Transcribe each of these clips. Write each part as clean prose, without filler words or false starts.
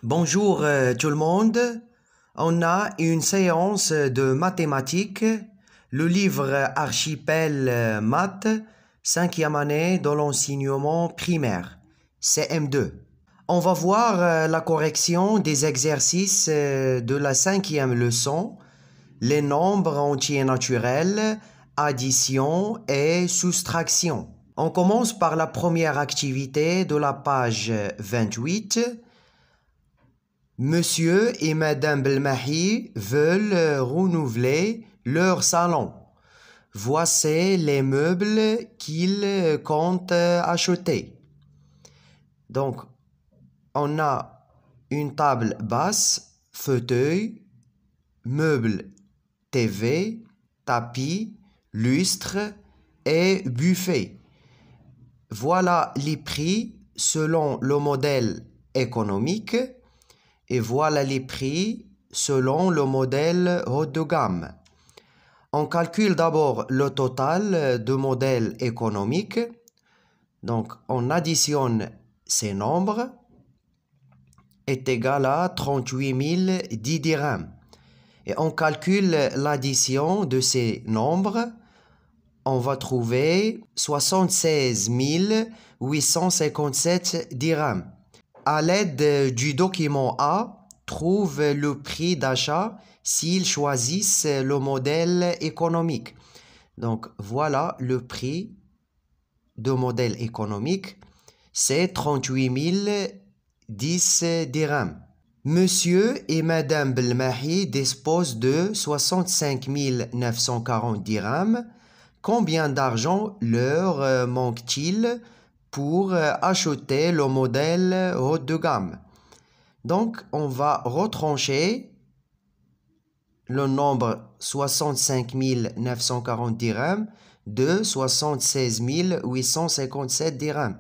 Bonjour tout le monde. On a une séance de mathématiques, le livre Archipel Maths, 5e année de l'enseignement primaire, CM2. On va voir la correction des exercices de la 5e leçon, les nombres entiers naturels, addition et soustraction. On commence par la première activité de la page 28. Monsieur et Madame Belmahi veulent renouveler leur salon. Voici les meubles qu'ils comptent acheter. Donc, on a une table basse, fauteuil, meubles TV, tapis, lustre et buffet. Voilà les prix selon le modèle économique. Et voilà les prix selon le modèle haut de gamme. On calcule d'abord le total de modèle économique. Donc, on additionne ces nombres est égal à 38 010 dirhams. Et on calcule l'addition de ces nombres. On va trouver 76 857 dirhams. À l'aide du document A, trouve le prix d'achat s'ils choisissent le modèle économique. Donc, voilà le prix de modèle économique. C'est 38 010 dirhams. Monsieur et Madame Belmahi disposent de 65 940 dirhams. Combien d'argent leur manque-t-il pour acheter le modèle haut de gamme? Donc, on va retrancher le nombre 65 940 dirhams de 76 857 dirhams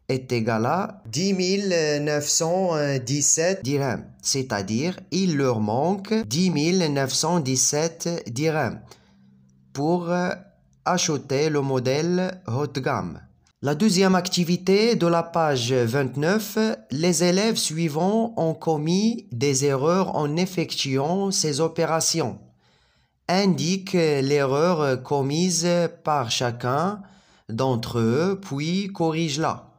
est égal à 10 917 dirhams. C'est-à-dire, il leur manque 10 917 dirhams pour acheter le modèle haut de gamme. La deuxième activité de la page 29, les élèves suivants ont commis des erreurs en effectuant ces opérations. Indique l'erreur commise par chacun d'entre eux, puis corrige-la.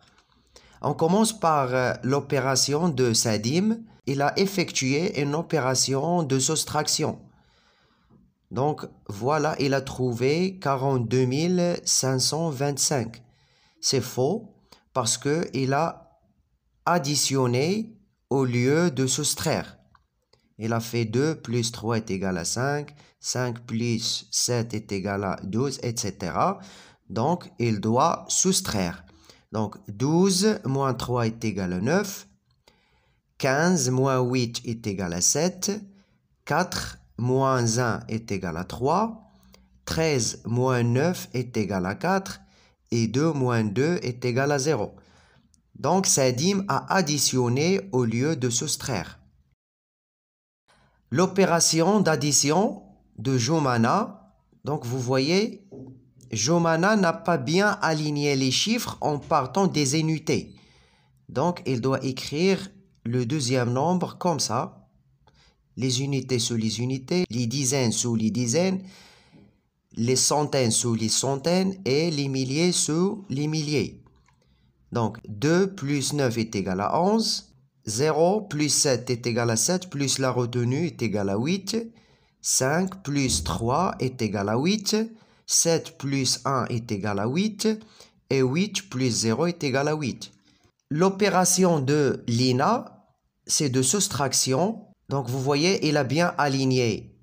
On commence par l'opération de Sadim. Il a effectué une opération de soustraction. Donc, voilà, il a trouvé 42 525. C'est faux parce qu'il a additionné au lieu de soustraire. Il a fait 2 plus 3 est égal à 5, 5 plus 7 est égal à 12, etc. Donc, il doit soustraire. Donc, 12 moins 3 est égal à 9, 15 moins 8 est égal à 7, 4 moins 1 est égal à 3, 13 moins 9 est égal à 4, et 2 moins 2 est égal à 0. Donc, Sadim a additionné au lieu de soustraire. L'opération d'addition de Jomana, donc vous voyez, Jomana n'a pas bien aligné les chiffres en partant des unités. Donc, il doit écrire le deuxième nombre comme ça. Les unités sous les unités, les dizaines sous les dizaines, les centaines sous les centaines et les milliers sous les milliers. Donc, 2 plus 9 est égal à 11. 0 plus 7 est égal à 7, plus la retenue est égal à 8. 5 plus 3 est égal à 8. 7 plus 1 est égal à 8. Et 8 plus 0 est égal à 8. L'opération de Lina, c'est de soustraction. Donc, vous voyez, il a bien aligné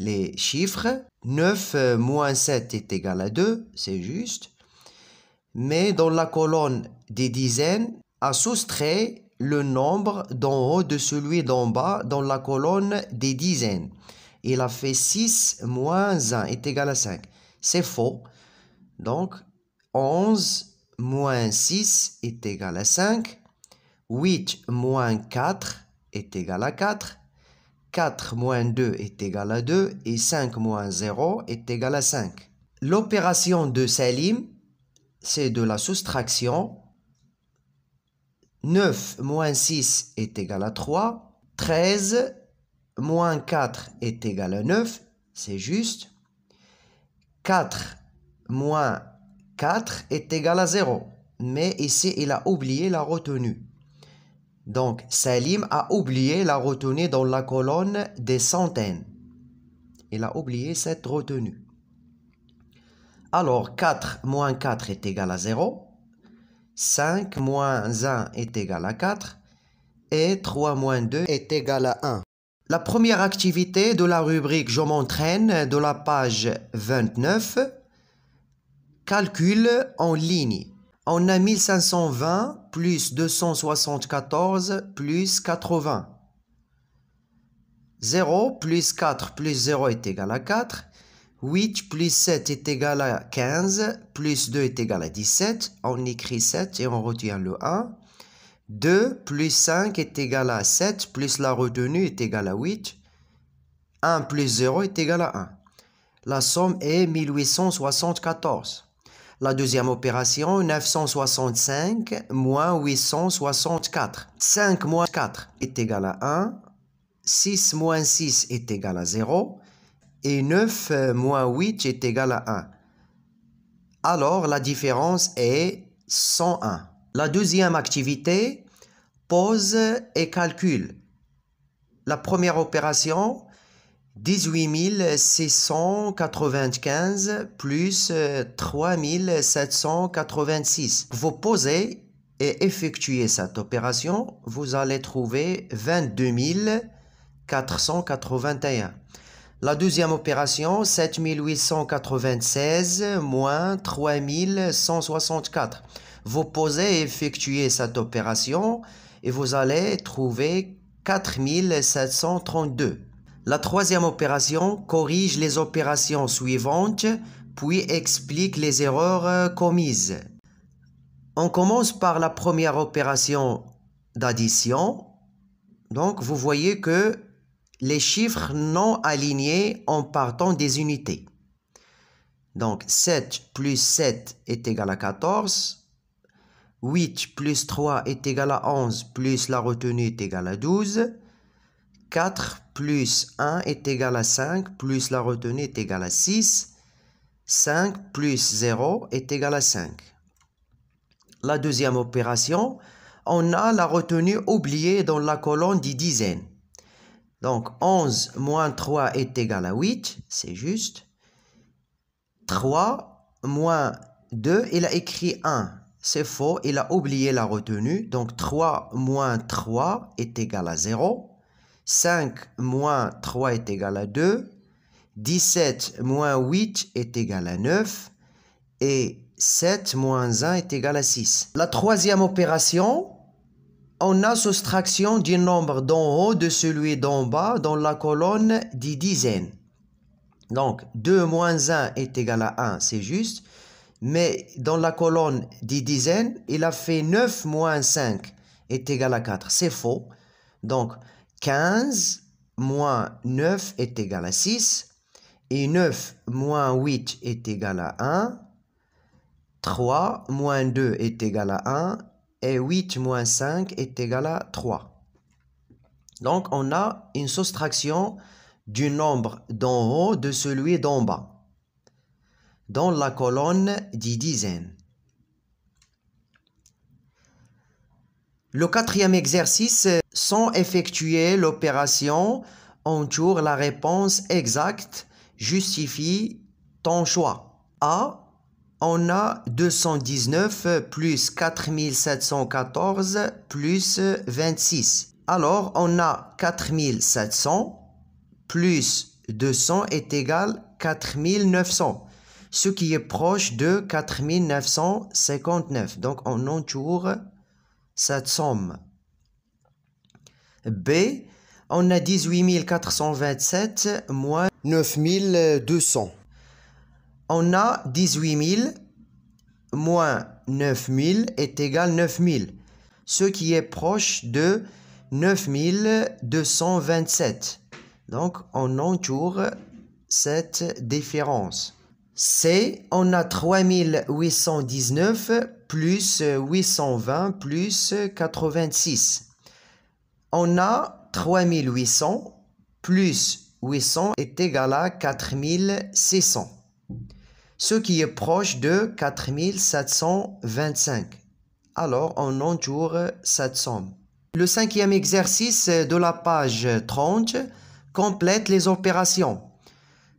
les chiffres. 9 moins 7 est égal à 2, c'est juste. Mais dans la colonne des dizaines, a soustrait le nombre d'en haut de celui d'en bas dans la colonne des dizaines. Il a fait 6 moins 1 est égal à 5. C'est faux. Donc, 11 moins 6 est égal à 5. 8 moins 4 est égal à 4. 4 moins 2 est égal à 2 et 5 moins 0 est égal à 5. L'opération de Salim, c'est de la soustraction. 9 moins 6 est égal à 3. 13 moins 4 est égal à 9. C'est juste. 4 moins 4 est égal à 0. Mais ici, il a oublié la retenue. Donc, Salim a oublié la retenue dans la colonne des centaines. Il a oublié cette retenue. Alors, 4 moins 4 est égal à 0. 5 moins 1 est égal à 4. Et 3 moins 2 est égal à 1. La première activité de la rubrique « Je m'entraîne » de la page 29. Calcul en ligne. On a 1520 plus 274 plus 80. 0 plus 4 plus 0 est égal à 4. 8 plus 7 est égal à 15. Plus 2 est égal à 17. On écrit 7 et on retient le 1. 2 plus 5 est égal à 7. Plus la retenue est égal à 8. 1 plus 0 est égal à 1. La somme est 1874. La deuxième opération, 965 moins 864. 5 moins 4 est égal à 1. 6 moins 6 est égal à 0. Et 9 moins 8 est égal à 1. Alors, la différence est 101. La deuxième activité, pose et calcul. La première opération, 18 695 plus 3 786. Vous posez et effectuez cette opération, vous allez trouver 22 481. La deuxième opération, 7 896 moins 3 164. Vous posez et effectuez cette opération et vous allez trouver 4 732. La troisième opération corrige les opérations suivantes, puis explique les erreurs commises. On commence par la première opération d'addition. Donc, vous voyez que les chiffres non alignés en partant des unités. Donc, 7 plus 7 est égal à 14. 8 plus 3 est égal à 11, plus la retenue est égal à 12. 4 plus 1 est égal à 5, plus la retenue est égal à 6. 5 plus 0 est égal à 5. La deuxième opération, on a la retenue oubliée dans la colonne des dizaines. Donc, 11 moins 3 est égal à 8, c'est juste. 3 moins 2, il a écrit 1, c'est faux, il a oublié la retenue. Donc, 3 moins 3 est égal à 0. 5 moins 3 est égal à 2. 17 moins 8 est égal à 9. Et 7 moins 1 est égal à 6. La troisième opération, on a soustraction du nombre d'en haut de celui d'en bas dans la colonne des dizaines. Donc, 2 moins 1 est égal à 1, c'est juste. Mais dans la colonne des dizaines, il a fait 9 moins 5 est égal à 4. C'est faux. Donc, 15 moins 9 est égal à 6. Et 9 moins 8 est égal à 1. 3 moins 2 est égal à 1. Et 8 moins 5 est égal à 3. Donc, on a une soustraction du nombre d'en haut de celui d'en bas dans la colonne des dizaines. Le quatrième exercice, sans effectuer l'opération, entoure la réponse exacte, justifie ton choix. A, on a 219 plus 4714 plus 26. Alors, on a 4700 plus 200 est égal à 4900, ce qui est proche de 4959. Donc, on entoure cette somme. B, on a 18 427 moins 9200. On a 18 000 moins 9000 est égal à 9000, ce qui est proche de 9227. Donc, on entoure cette différence. C, on a 3819 plus 820 plus 86. On a 3800 plus 800 est égal à 4600. Ce qui est proche de 4725. Alors, on entoure cette somme. Le cinquième exercice de la page 30 complète les opérations.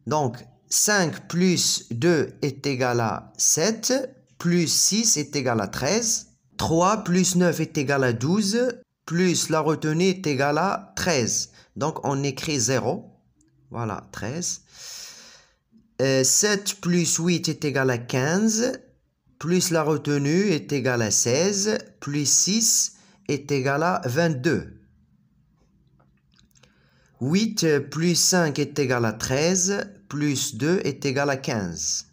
Donc, 5 plus 2 est égal à 7, plus 6 est égal à 13, 3 plus 9 est égal à 12, plus la retenue est égale à 13. Donc, on écrit 0. Voilà, 13. 7 plus 8 est égal à 15, plus la retenue est égale à 16, plus 6 est égal à 22. 8 plus 5 est égal à 13, plus 2 est égal à 15.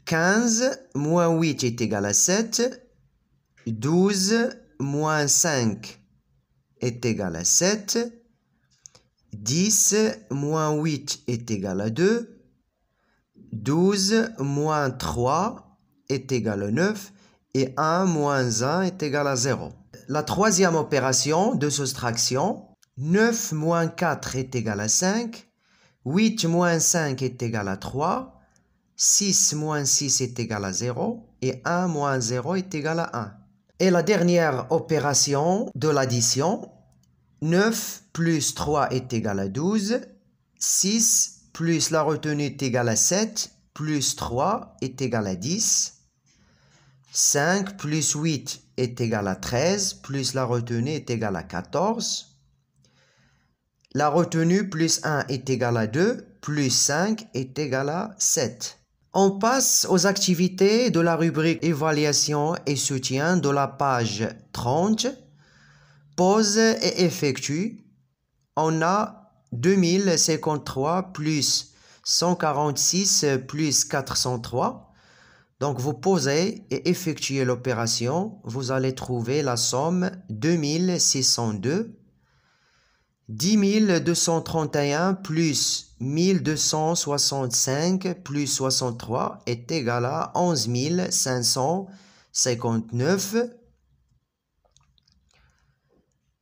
15 moins 8 est égal à 7. 12 moins 5 est égal à 7. 10 moins 8 est égal à 2. 12 moins 3 est égal à 9. Et 1 moins 1 est égal à 0. La troisième opération de soustraction, 9 moins 4 est égal à 5. 8 moins 5 est égal à 3. 6 moins 6 est égal à 0. Et 1 moins 0 est égal à 1. Et la dernière opération de l'addition, 9 plus 3 est égal à 12. 6 plus la retenue est égal à 7. Plus 3 est égal à 10. 5 plus 8 est égal à 13. Plus la retenue est égal à 14. La retenue plus 1 est égal à 2. Plus 5 est égal à 7. On passe aux activités de la rubrique évaluation et soutien de la page 30. Pose et effectue. On a 2053 plus 146 plus 403. Donc vous posez et effectuez l'opération. Vous allez trouver la somme 2602. 10 231 plus 1265 plus 63 est égal à 11 559.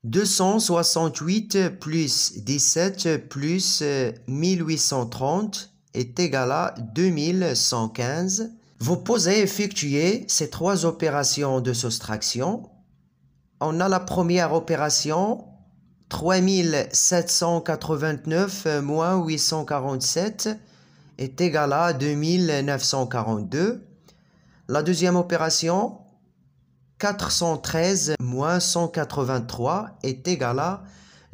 268 plus 17 plus 1830 est égal à 2115. Vous posez et effectuez ces trois opérations de soustraction. On a la première opération, 3789 moins 847 est égal à 2942. La deuxième opération, 413 moins 183 est égal à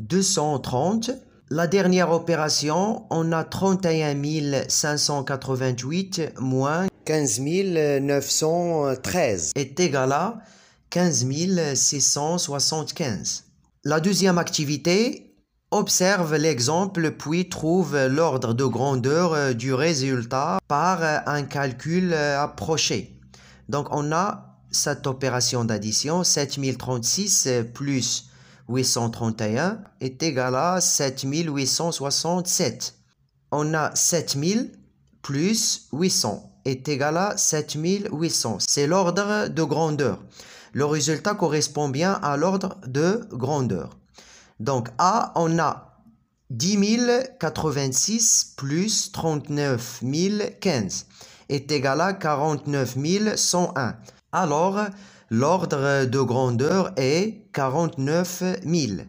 230. La dernière opération, on a 31 588 moins 15 913 est égal à 15 675. La deuxième activité, observe l'exemple puis trouve l'ordre de grandeur du résultat par un calcul approché. Donc on a cette opération d'addition, 7036 plus 831 est égal à 7867. On a 7000 plus 800 est égal à 7800. C'est l'ordre de grandeur. Le résultat correspond bien à l'ordre de grandeur. Donc A, on a 10 086 plus 39 015 est égal à 49 101. Alors, l'ordre de grandeur est 49 000.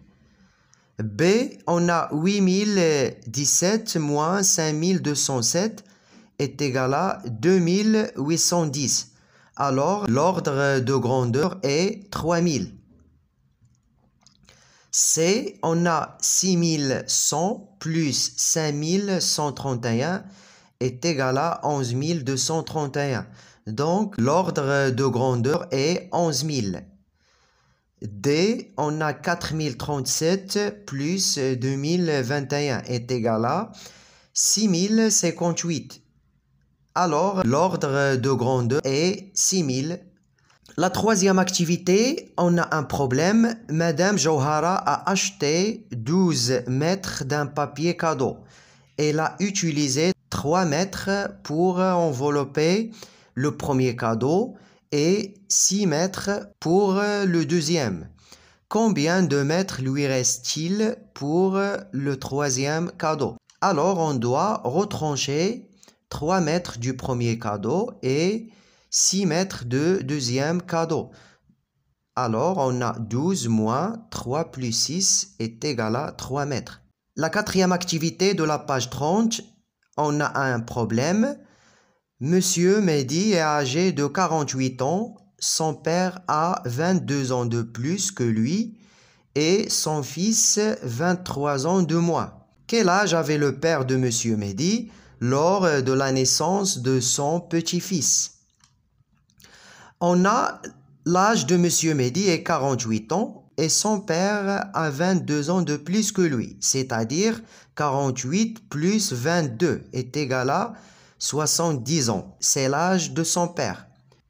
B, on a 8017 moins 5207 est égal à 2810. Alors, l'ordre de grandeur est 3000. C, on a 6100 plus 5131 est égal à 11231. Donc, l'ordre de grandeur est 11000. D, on a 4037 plus 2021 est égal à 6058. Alors, l'ordre de grandeur est 6000. La troisième activité, on a un problème. Madame Johara a acheté 12 mètres d'un papier cadeau. Elle a utilisé 3 mètres pour envelopper le premier cadeau et 6 mètres pour le deuxième. Combien de mètres lui reste-t-il pour le troisième cadeau? Alors, on doit retrancher 3 mètres du premier cadeau et 6 mètres de deuxième cadeau. Alors, on a 12 moins 3 plus 6 est égal à 3 mètres. La quatrième activité de la page 30, on a un problème. Monsieur Mehdi est âgé de 48 ans. Son père a 22 ans de plus que lui et son fils 23 ans de moins. Quel âge avait le père de Monsieur Mehdi lors de la naissance de son petit-fils? On a l'âge de Monsieur Mehdi est 48 ans et son père a 22 ans de plus que lui, c'est-à-dire 48 plus 22 est égal à 70 ans. C'est l'âge de son père.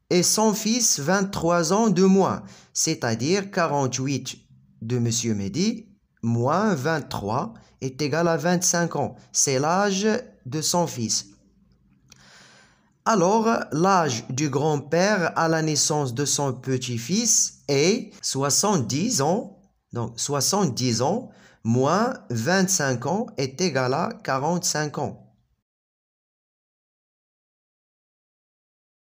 Et son fils 23 ans de moins, c'est-à-dire 48 de Monsieur Mehdi moins 23 est égal à 25 ans. C'est l'âge de son fils. Alors, l'âge du grand-père à la naissance de son petit-fils est 70 ans. Donc, 70 ans moins 25 ans est égal à 45 ans.